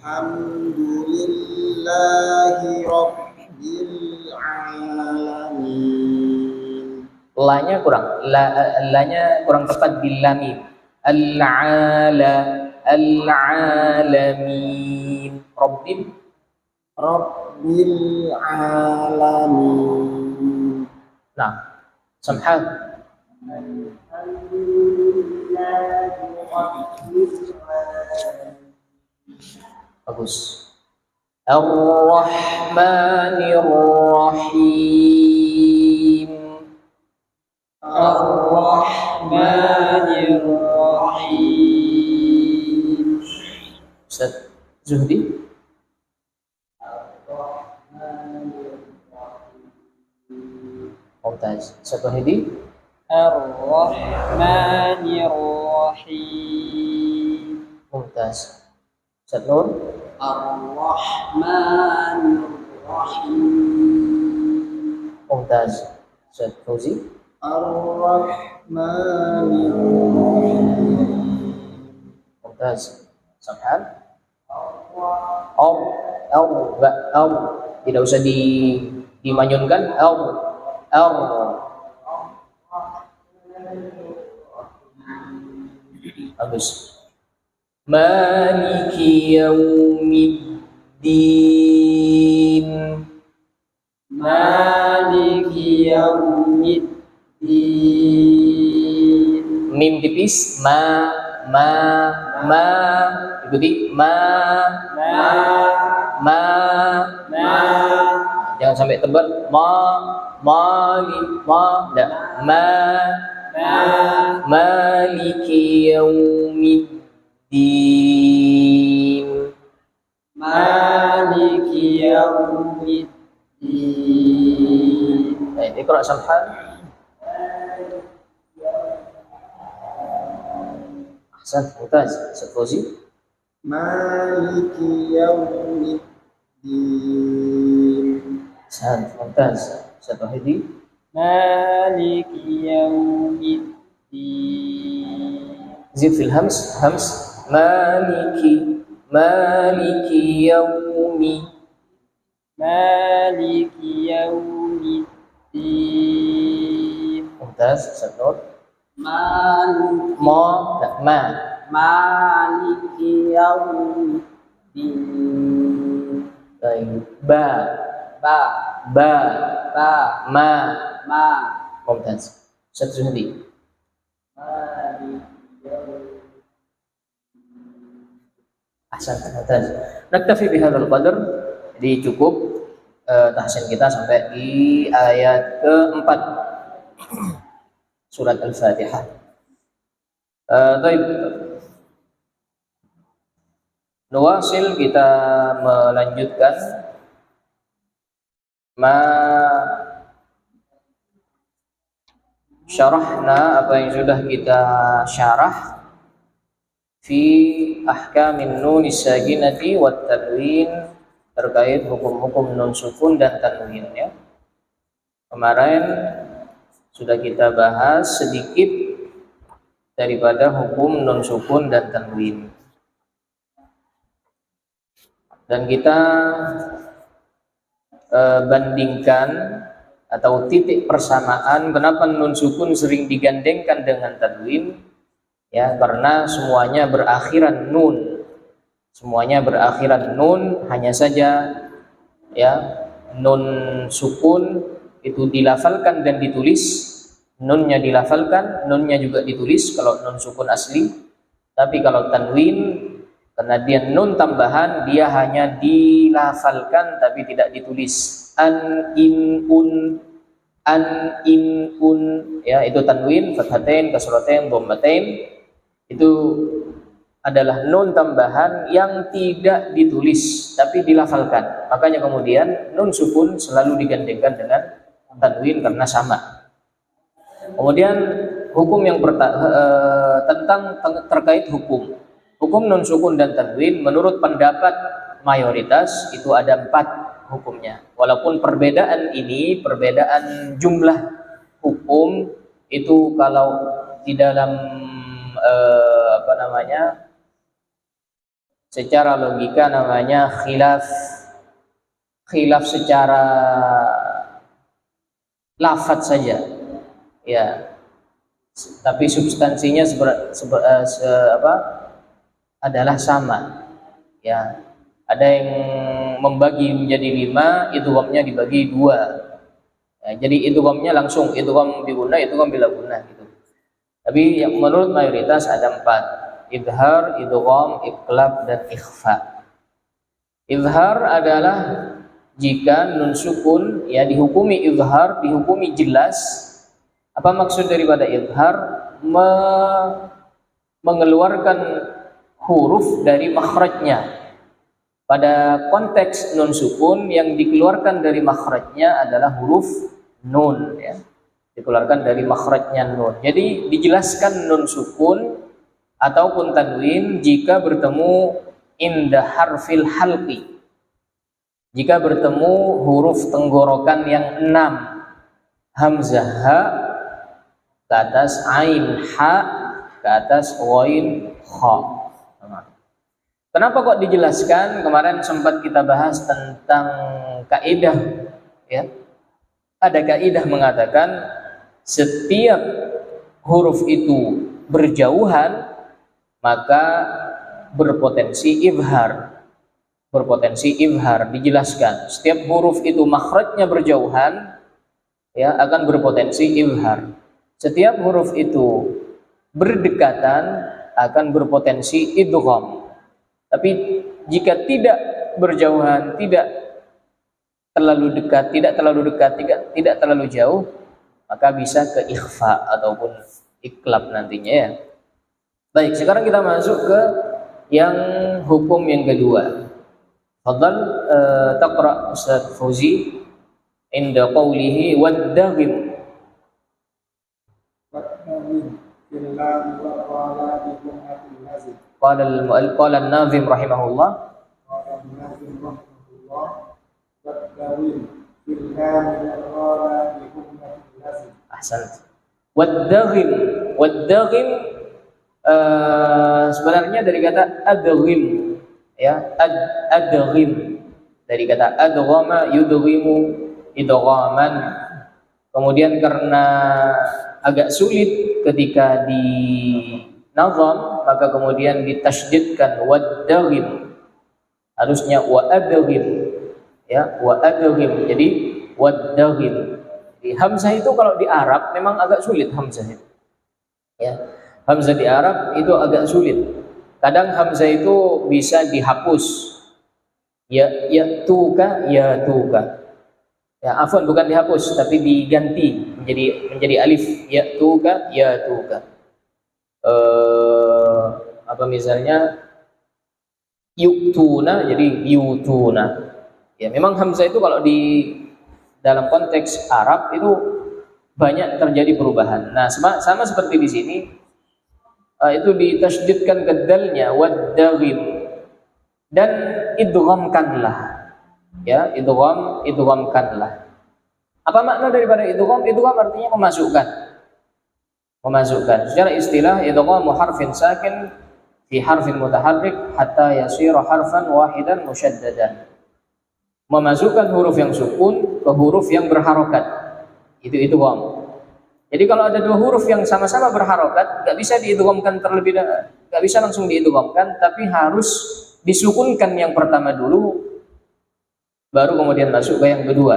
Alhamdulillahi Rabbil Alamin. La-nya kurang, la-nya kurang tepat bil lamim. Al-alamin. Rabbil Alamin. Nah, samhal. Bagus. Ar-Rahmanir Rahim. Ar-Rahmanir Rahim. Ustaz Zuhdi. Mumtaz. Ustaz Wahidi. Ar-Rahmanir Rahim. Mumtaz. Ustaz Nur. Ar-Rahmanir Rahim. Mumtaz. Ustaz Fauzi. Ar-Rahmanir Rahim. Mumtaz. Samhan. Tidak usah dimanyunkan. Bagus. Maliki yaumiddin. Maliki yaumiddin. Mim tipis. Ikuti. Jangan sampai tebal. Maliki yaumiddin. Maliki yaumiddin. Iqra samhan. Ahsan, mumtaz. Ustaz Fauzi. Maliki yaumiddin. Ahsan, mumtaz. Ustaz Wahidi. Maliki yaumiddin. Zid fil hams. Maliki yaumi. Maliki yaumiddin. Mumtaz. Ustaz Nur. Maliki yaumiddin. Baik. Ma. Mumtaz. Ustaz Zuhdi. Ahsan, mumtaz. Naktafi bihadzal qadar. Jadi cukup tahsin kita sampai di ayat keempat surat Al-Fatihah. Baik. Nuwasil, kita melanjutkan syarahna, apa yang sudah kita syarah fi ahkamin nun sakinati wat tanwin, terkait hukum-hukum nun sukun dan tanwin ya. Kemarin sudah kita bahas sedikit daripada hukum nun sukun dan tanwin. Dan kita bandingkan atau titik persamaan kenapa nun sukun sering digandengkan dengan tanwin ya, karena semuanya berakhiran nun. Hanya saja ya nun sukun itu dilafalkan dan ditulis, nunnya dilafalkan, nunnya juga ditulis kalau nun sukun asli. Tapi kalau tanwin, karena dia nun tambahan, dia hanya dilafalkan tapi tidak ditulis. An in un ya, itu tanwin, fathatain, kasratain, dhammatain. Itu adalah nun tambahan yang tidak ditulis tapi dilafalkan. Makanya kemudian nun sukun selalu digandengkan dengan tanwin karena sama. Kemudian hukum yang tentang terkait hukum nun sukun dan tanwin, menurut pendapat mayoritas itu ada 4 hukumnya. Walaupun perbedaan jumlah hukum itu kalau di dalam secara logika namanya khilaf secara lafadz saja, ya. Tapi substansinya adalah sama, ya. Ada yang membagi menjadi 5, idghamnya dibagi 2. Ya, jadi idghamnya langsung idgham biguna, idgham bila guna gitu. Tapi yang menurut mayoritas ada 4: idhar, idgham, iqlab, dan ikhfa. Idhar adalah jika nun sukun ya dihukumi idhar, dihukumi jelas. Apa maksud daripada idhar? Mengeluarkan huruf dari makhrajnya. Pada konteks nun sukun yang dikeluarkan dari makhrajnya adalah huruf nun, ya. Dikeluarkan dari makhrajnya nun. Jadi dijelaskan nun sukun ataupun tanwin jika bertemu inda harfil halqi. Jika bertemu huruf tenggorokan yang 6, hamzah ha ke atas ain ha ke atas ghain kha. Kenapa kok dijelaskan? Kemarin sempat kita bahas tentang kaidah, ya. Ada kaidah mengatakan setiap huruf itu berjauhan maka berpotensi ibhar. Berpotensi ibhar, dijelaskan. Setiap huruf itu makhrajnya berjauhan, ya, akan berpotensi ibhar. Setiap huruf itu berdekatan akan berpotensi idgham. Tapi jika tidak berjauhan, tidak terlalu dekat, tidak terlalu jauh, maka bisa ke ikhfa ataupun iklab nantinya, ya. Baik, sekarang kita masuk ke yang hukum yang kedua. Fadhal taqra Ustaz Fauzi inda qawlihi wad-daghim. Qala an-nazim rahimahullah. Ahsan. Wad-daghim. Wad-daghim sebenarnya dari kata adghim, ya, adghim dari kata adghama yudghimu idghaman. Kemudian karena agak sulit ketika di nazam, maka kemudian ditasydidkan wad-daghim. Harusnya wa adghim, ya, wa adghim. Jadi wad-daghim. Di hamzah itu kalau di Arab memang agak sulit hamzah itu. Ya. Hamzah di Arab itu agak sulit. Kadang hamzah itu bisa dihapus. Ya tuka. Ya, afwan, bukan dihapus tapi diganti menjadi alif. Ya tuka. Apa misalnya yuktuna jadi yutuna. Ya, memang hamzah itu kalau di dalam konteks Arab itu banyak terjadi perubahan. Nah, sama seperti di sini, itu ditasydidkan ke dalnya wad-daghim dan idghamkanlah, ya, idghamkanlah. Apa makna daripada idgham? Idgham artinya memasukkan. Secara istilah idghamu harfin sakin fi harfin mutaharrik hatta yasira harfan wahidan musyaddadan. Memasukkan huruf yang sukun ke huruf yang berharokat. Itu idgham. Jadi kalau ada dua huruf yang sama-sama berharokat, nggak bisa diidghamkan terlebih dahulu, nggak bisa langsung diidghamkan, tapi harus disukunkan yang pertama dulu, baru kemudian masuk ke yang kedua.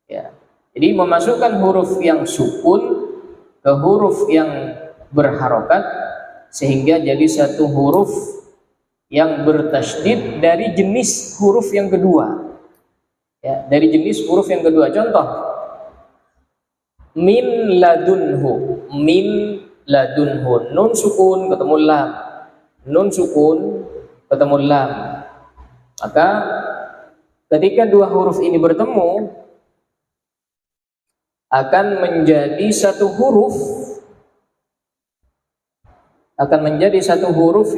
Ya. Jadi memasukkan huruf yang sukun ke huruf yang berharokat sehingga jadi satu huruf yang bertasydid dari jenis huruf yang kedua. Ya, dari jenis huruf yang kedua. Contoh, min ladunhu, nun sukun ketemu lam, nun sukun ketemu lam. Maka ketika dua huruf ini bertemu akan menjadi satu huruf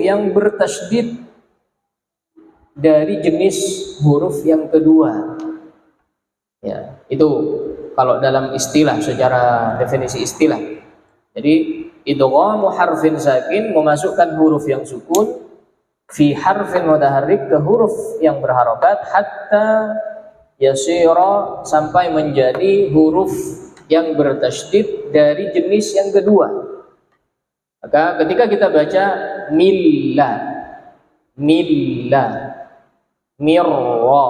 yang bertasydid dari jenis huruf yang kedua. Ya, itu kalau dalam istilah, secara definisi istilah. Jadi idghamu harfin sakin, memasukkan huruf yang sukun fi harfin mutaharrik, ke huruf yang berharokat, hatta yasira, sampai menjadi huruf yang bertasydid dari jenis yang kedua. Maka ketika kita baca milla, milla, mirra,